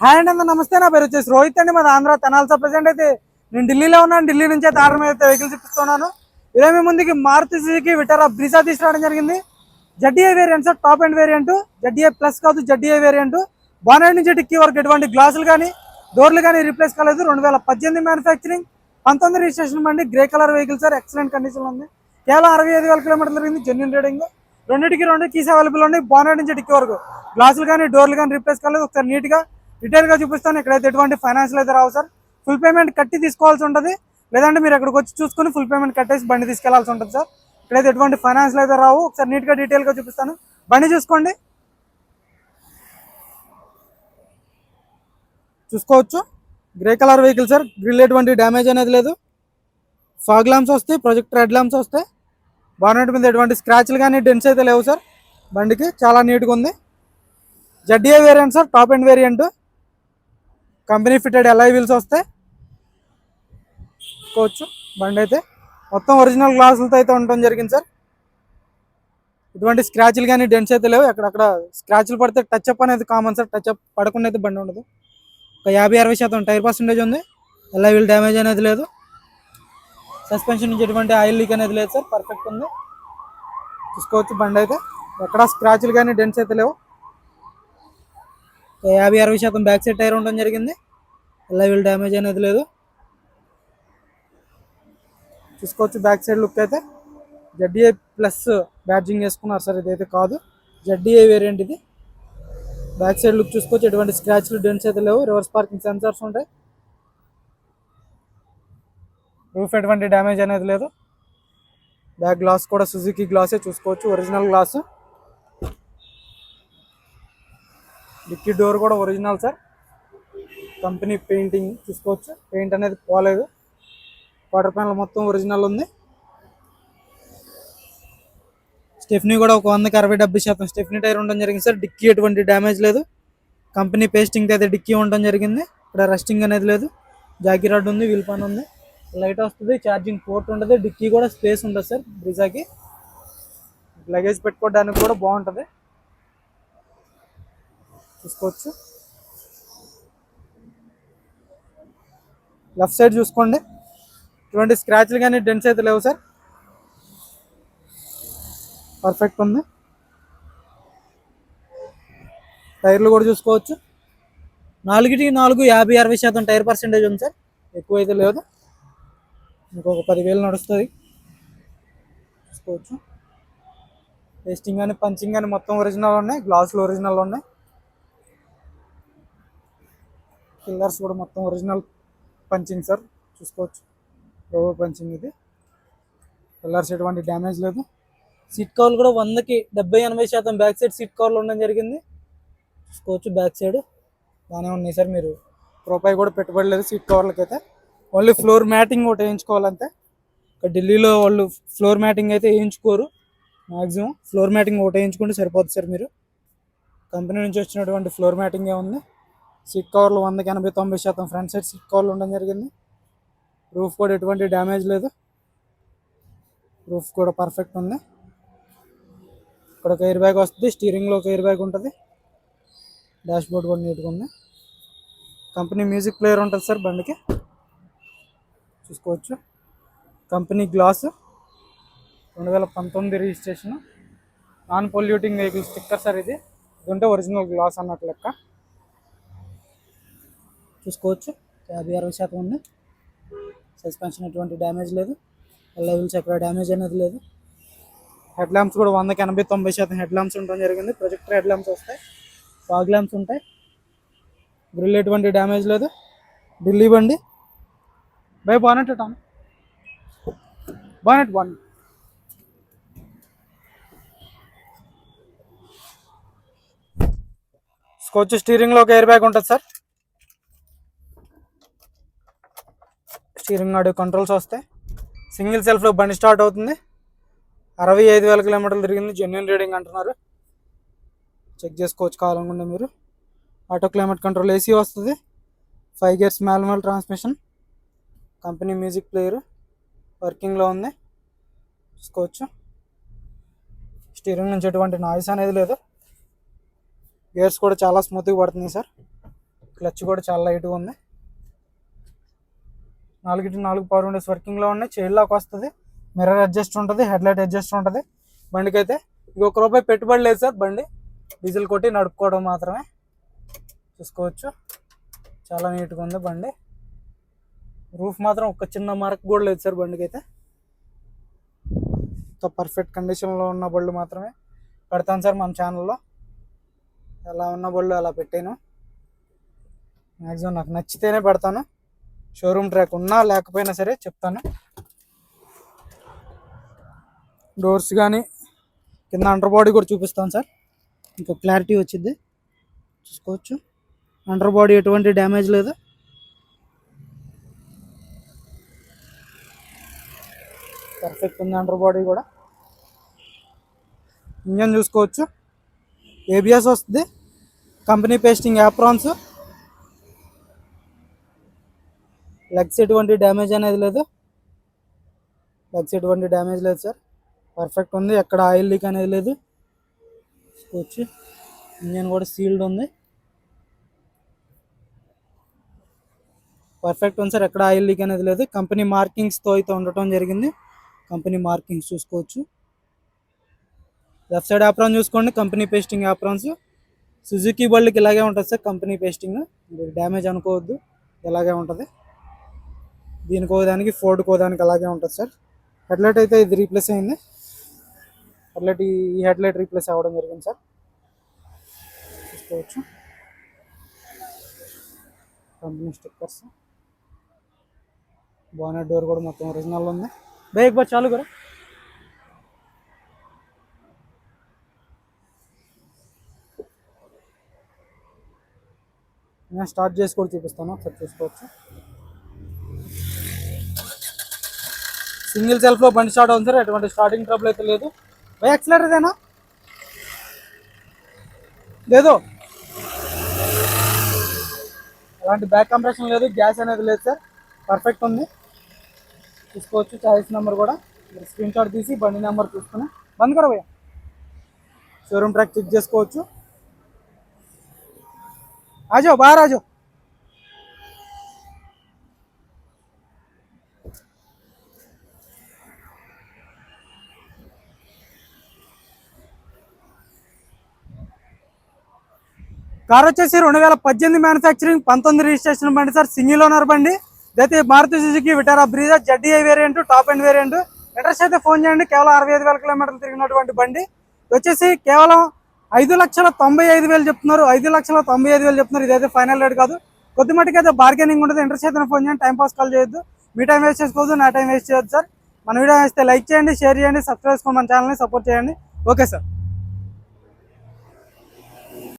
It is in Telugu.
హాయ్ అండి, అందరూ నమస్తే. నా పేరు వచ్చేసి రోహిత్ అండి, మాది ఆంధ్ర తెనాలి. ప్రజెంట్ అయితే నేను ఢిల్లీలో ఉన్నాను. ఢిల్లీ నుంచి అయితే ఆర్డర్ మీద వెహికల్స్ ఇప్పిస్తున్నాను. ఇదే మీ ముందుకి మారుతి సుజుకి విటారా బ్రీజా తీసుకురావడం జరిగింది. ZDA variant sir, top end variant. ZDA plus కాదు, జడ్డీఏ వేరియంట్. బానెట్ నుంచి టిక్కీ వరకు ఎటువంటి గ్లాసులు కానీ డోర్లు కానీ రీప్లేస్ కాలేదు. 2018 మ్యానుఫ్యాక్చరింగ్, 19 రిజిస్ట్రేషన్ బండి. Grey colour vehicle sir, excellent condition ఉంది. కేవలం 65,000 కిలోమీటర్లు తిరిగింది. Genuine rating. రెండింటికి రెండు కీస్ అవైలబుల్ ఉన్నాయి. బానెట్ నుంచి టిక్కీ వరకు గ్లాసులు కానీ డోర్లు కానీ రీప్లేస్ కాలేదు. ఒకసారి నీట్గా డీటెయిల్గా చూపిస్తాను. ఇక్కడైతే ఎటువంటి ఫైనాన్షియల్ అయితే రావు సార్. ఫుల్ పేమెంట్ కట్టి తీసుకోవాల్సి ఉంటుంది, లేదంటే మీరు ఎక్కడికి వచ్చి చూసుకుని ఫుల్ పేమెంట్ కట్టేసి బండి తీసుకెళ్లాల్సి ఉంటుంది సార్. ఇక్కడైతే ఎటువంటి ఫైనాన్షియల్ అయితే రావు. ఒకసారి నీట్గా డీటెయిల్గా చూపిస్తాను. బండి చూసుకోండి, చూసుకోవచ్చు. Grey colour vehicle sir. Grill ఎటువంటి డ్యామేజ్ అనేది లేదు. ఫాగ్ ల్యాంప్స్ వస్తాయి, ప్రొజెక్టర్ హెడ్ ల్యాంప్స్ వస్తాయి. బానెట్ మీద ఎటువంటి స్క్రాచ్లు కానీ డెన్స్ అయితే లేవు సార్. బండికి చాలా నీట్గా ఉంది. ZDA variant sir, top end variant. Company fitted alloy wheels వస్తాయి. చూసుకోవచ్చు. బండి అయితే మొత్తం ఒరిజినల్ గ్లాసులతో అయితే ఉండటం జరిగింది సార్. ఇటువంటి స్క్రాచ్లు కానీ డెన్స్ అయితే లేవు. అక్కడక్కడ స్క్రాచ్లు పడితే టచ్ అప్ అనేది కామన్ సార్. టచ్ అప్ పడకుండా అయితే బండి ఉండదు. ఒక 50-60% టైర్ పర్సెంటేజ్ ఉంది. ఎల్ఐ వీల్ డ్యామేజ్ అనేది లేదు. సస్పెన్షన్ నుంచి ఎటువంటి ఆయిల్ లీక్ అనేది లేదు సార్. పర్ఫెక్ట్ ఉంది. చూసుకోవచ్చు. బండి అయితే ఎక్కడ స్క్రాచ్లు కానీ డెన్స్ అయితే లేవు. 50-60% బ్యాక్ సైడ్ టైర్ ఉండడం జరిగింది. ఎల్ఐ వీల్ డ్యామేజ్ అనేది లేదు. చూసుకోవచ్చు. బ్యాక్ సైడ్ లుక్ అయితే జడ్డీఏ ప్లస్ బ్యాడ్జింగ్ వేసుకున్నారు సార్. ఇదైతే కాదు, జడ్డీఏ వేరియంట్ ఇది. బ్యాక్ సైడ్ లుక్ చూసుకోవచ్చు. ఎటువంటి స్క్రాచ్లు డెన్స్ అయితే లేవు. రివర్స్ పార్కింగ్ సెన్సార్స్ ఉంటాయి. రూఫ్ ఎటువంటి డ్యామేజ్ అనేది లేదు. బ్యాక్ గ్లాస్ కూడా సుజుకి గ్లాసే. చూసుకోవచ్చు. Original glass. డిక్కీ డోర్ కూడా ఒరిజినల్ సార్. కంపెనీ పెయింటింగ్ చూసుకోవచ్చు. పెయింట్ అనేది పోలేదు. క్వార్టర్ ప్యానల్ మొత్తం ఒరిజినల్ ఉంది. స్టెఫ్నీ కూడా ఒక 100-60-70% స్టెఫ్నీ టైర్ ఉండడం జరిగింది సార్. డిక్కీ ఎటువంటి డ్యామేజ్ లేదు. కంపెనీ పేస్టింగ్ అయితే డిక్కీ ఉండడం జరిగింది. ఇక్కడ రస్టింగ్ అనేది లేదు. జాకీ రాడ్ ఉంది, వీల్ పాన్ ఉంది, లైట్ వస్తుంది, ఛార్జింగ్ పోర్ట్ ఉంటుంది. డిక్కీ కూడా స్పేస్ ఉంటుంది సార్. బ్రిజాకి లగేజ్ పెట్టుకోవడానికి కూడా బాగుంటుంది. చూసుకోవచ్చు. లెఫ్ట్ సైడ్ చూసుకోండి. ఇటువంటి స్క్రాచ్లు కానీ డెన్స్ అయితే లేవు సార్. పర్ఫెక్ట్ ఉంది. టైర్లు కూడా చూసుకోవచ్చు. 4కి 4 50-60% టైర్ పర్సెంటేజ్ ఉంది సార్. ఎక్కువ అయితే లేదు. ఇంకొక 10,000 నడుస్తుంది. చూసుకోవచ్చు. టెస్టింగ్ కానీ పంచింగ్ కానీ మొత్తం ఒరిజినల్ ఉన్నాయి. గ్లాసులు ఒరిజినల్ ఉన్నాయి. పిల్లర్స్ కూడా మొత్తం ఒరిజినల్ పంచింగ్ సార్. చూసుకోవచ్చు. రోబో పంచింగ్ ఇది. పిల్లర్స్ ఎటువంటి డ్యామేజ్ లేదు. సీట్ కవర్లు కూడా 100కి 70-80% బ్యాక్ సైడ్ సీట్ కవర్లు ఉండడం జరిగింది. చూసుకోవచ్చు. బ్యాక్ సైడ్ బాగానే ఉన్నాయి సార్. మీరు రూపాయి కూడా పెట్టుబడలేదు సీట్ కవర్లకి అయితే. ఓన్లీ ఫ్లోర్ మ్యాటింగ్ ఒకటి వేయించుకోవాలంతే. ఇక్కడ ఢిల్లీలో వాళ్ళు ఫ్లోర్ మ్యాటింగ్ అయితే వేయించుకోరు. మ్యాక్సిమం ఫ్లోర్ మ్యాటింగ్ ఒకటి వేయించుకుంటే సరిపోతుంది సార్. మీరు కంపెనీ నుంచి వచ్చినటువంటి ఫ్లోర్ మ్యాటింగే ఉంది. సీట్ కవర్లు 100కి 80-90% ఫ్రంట్ సైడ్ సీట్ కవర్లు ఉండడం జరిగింది. రూఫ్ కూడా ఎటువంటి డ్యామేజ్ లేదు. రూఫ్ కూడా పర్ఫెక్ట్ ఉంది. ఇక్కడ ఒక ఎయిర్ బ్యాగ్ వస్తుంది. స్టీరింగ్లో ఒక ఎయిర్ బ్యాగ్ ఉంటుంది. డాష్ బోర్డ్ కూడా నీట్గా ఉంది. కంపెనీ మ్యూజిక్ ప్లేయర్ ఉంటుంది సార్ బండికి. చూసుకోవచ్చు. Company glass 2019 registration. Non polluting vehicle sticker sir. ఇది ఉంటే ఒరిజినల్ గ్లాస్ అన్నట్టు లెక్క. చూసుకోవచ్చు. 50-60% ఉంది. సస్పెన్షన్ ఎటువంటి డ్యామేజ్ లేదు. ఎల్ఐ వీల్స్ ఎక్కడ డ్యామేజ్ అనేది లేదు. హెడ్ ల్యాంప్స్ కూడా 100కి 80-90% హెడ్ ల్యాంప్స్ ఉండడం జరిగింది. ప్రొజెక్టర్ హెడ్ ల్యాంప్స్ వస్తాయి. ఫాగ్ ల్యాంప్స్ ఉంటాయి. గ్రిల్ ఎటువంటి డ్యామేజ్ లేదు. ఢిల్లీ బండి. బై బానెట్ టాన్ బానెట్ బాన్. స్కోచ్. స్టీరింగ్లో ఒక ఎయిర్ బ్యాగ్ ఉంటుంది సార్. స్టీరింగ్ ఆడియో కంట్రోల్స్ వస్తాయి. సింగిల్ సెల్ఫ్లో బండి స్టార్ట్ అవుతుంది. 65,000 కిలోమీటర్లు తిరిగింది. జెన్యున్ రీడింగ్ అంటున్నారు. చెక్ చేసుకోవచ్చు కావాలనుకుంటే మీరు. ఆటో క్లైమేట్ కంట్రోల్ ఏసీ వస్తుంది. 5 gears manual transmission. Company music player వర్కింగ్లో ఉంది. చూసుకోవచ్చు. స్టీరింగ్ నుంచి ఎటువంటి నాయిస్ అనేది లేదు. గేర్స్ కూడా చాలా స్మూత్గా పడుతుంది సార్. క్లచ్ కూడా చాలా లైట్గా ఉంది. 4x4 పవర్ విండోస్ వర్కింగ్లో ఉన్నాయి. చైల్డ్ లాక్ వస్తుంది, మిర్రర్ అడ్జస్ట్ ఉంటుంది, హెడ్లైట్ అడ్జస్ట్ ఉంటుంది. బండికి అయితే ₹1 పెట్టుబడి లేదు సార్. బండి డీజిల్ కొట్టి నడుపుకోవడం మాత్రమే. చూసుకోవచ్చు చాలా నీట్గా ఉంది బండి. రూఫ్ మాత్రం ఒక చిన్న మార్క్ కూడా లేదు సార్ బండికి అయితే. పర్ఫెక్ట్ కండిషన్లో ఉన్న బళ్ళు మాత్రమే పెడతాను సార్ మన ఛానల్లో. ఎలా ఉన్న బళ్ళు అలా పెట్టాను. మ్యాక్సిమం నాకు నచ్చితేనే పెడతాను. షోరూమ్ ట్రాక్ ఉన్నా లేకపోయినా సరే చెప్తాను. డోర్స్ కానీ కింద అండర్ బాడీ కూడా చూపిస్తాను సార్, ఇంకో క్లారిటీ వచ్చింది. చూసుకోవచ్చు అండర్ బాడీ ఎటువంటి డ్యామేజ్ లేదు. పర్ఫెక్ట్ ఉంది అండర్ బాడీ కూడా. ఇంజన్ చూసుకోవచ్చు, ఏబిఎస్ వస్తుంది, కంపెనీ పేస్టింగ్ యాప్రాన్స్, లెగ్స్ ఎటువంటి డ్యామేజ్ అనేది లేదు. లెగ్స్ ఎటువంటి డ్యామేజ్ లేదు సార్. పర్ఫెక్ట్ ఉంది, ఎక్కడ ఆయిల్ లీక్ అనేది లేదు. చూసుకోవచ్చు ఇంజన్ కూడా సీల్డ్ ఉంది. పర్ఫెక్ట్ ఉంది సార్, ఎక్కడ ఆయిల్ లీక్ అనేది లేదు. కంపెనీ మార్కింగ్స్తో అయితే ఉండటం జరిగింది. కంపెనీ మార్కింగ్స్ చూసుకోవచ్చు. లెఫ్ట్ సైడ్ యాప్రాన్ చూసుకోండి, కంపెనీ పేస్టింగ్ యాప్రాన్స్. సుజుకి బళ్ళకి ఇలాగే ఉంటుంది సార్ కంపెనీ పేస్టింగ్, డ్యామేజ్ అనుకోవద్దు, ఇలాగే ఉంటుంది. దీనికో దానికి ఫోర్డ్కో దానికి అలాగే ఉంటుంది సార్. హెడ్లైట్ అయితే ఇది రీప్లేస్ అయింది. హెడ్లైట్ ఈ హెడ్లైట్ రీప్లేస్ అవ్వడం జరిగింది సార్. చూసుకోవచ్చు కంపెనీ స్టిక్కర్స్. బోనెట్ డోర్ కూడా మొత్తం ఒరిజినల్ ఉంది. బైక్ బాగా చాలు కదా. నేను స్టార్ట్ చేసి కూడా చూపిస్తాను, ఒకసారి చూసుకోవచ్చు. సింగిల్ సెల్ఫ్లో బండి స్టార్ట్ అవుతుంది సార్, ఎటువంటి స్టార్టింగ్ ట్రబుల్ అయితే లేదు. బై యాక్సిలరేటర్ ఏనా లేదు, అలాంటి బ్యాక్ కంప్రెషన్ లేదు, గ్యాస్ అనేది లేదు సార్. పర్ఫెక్ట్ ఉంది. చూసుకోవచ్చు చాయిస్ నెంబర్ కూడా మీరు స్క్రీన్ షాట్ తీసి బండి నెంబర్ చూసుకుని బంద్ కూడా పోయా షోరూమ్ ట్రాక్ చెక్ చేసుకోవచ్చు. ఆజో బాగా ఆజో. కార్ వచ్చేసి 2018 మ్యానుఫ్యాక్చరింగ్, 19 రిజిస్ట్రేషన్ బండి సార్. సింగిల్ ఓనర్ బండి. ఇదైతే Maruti Suzuki Vitara Brezza ZDI variant, top end variant. Interest అయితే ఫోన్ చేయండి. కేవలం 65,000 కిలోమీటర్లు తిరిగినటువంటి బండి. వచ్చేసి కేవలం 5,95,000 చెప్తున్నారు. 5,95,000 చెప్తున్నారు. ఇదైతే ఫైనల్ రేట్ కాదు, కొద్ది మటుకు అయితే బార్గెనింగ్ ఉంటుంది. ఇంట్రెస్ట్ అయితే ఫోన్ చేయండి. టైం పాస్ కాల్ చేయొద్దు, మీ టైం వేస్ట్ చేసుకోవద్దు, నా టైం వేస్ట్ చేయొద్దు సార్. మన వీడియో వేస్తే లైక్ చేయండి, షేర్ చేయండి, సబ్స్క్రైబ్ చేసుకోండి, మన ఛానల్ని సపోర్ట్ చేయండి. Okay sir.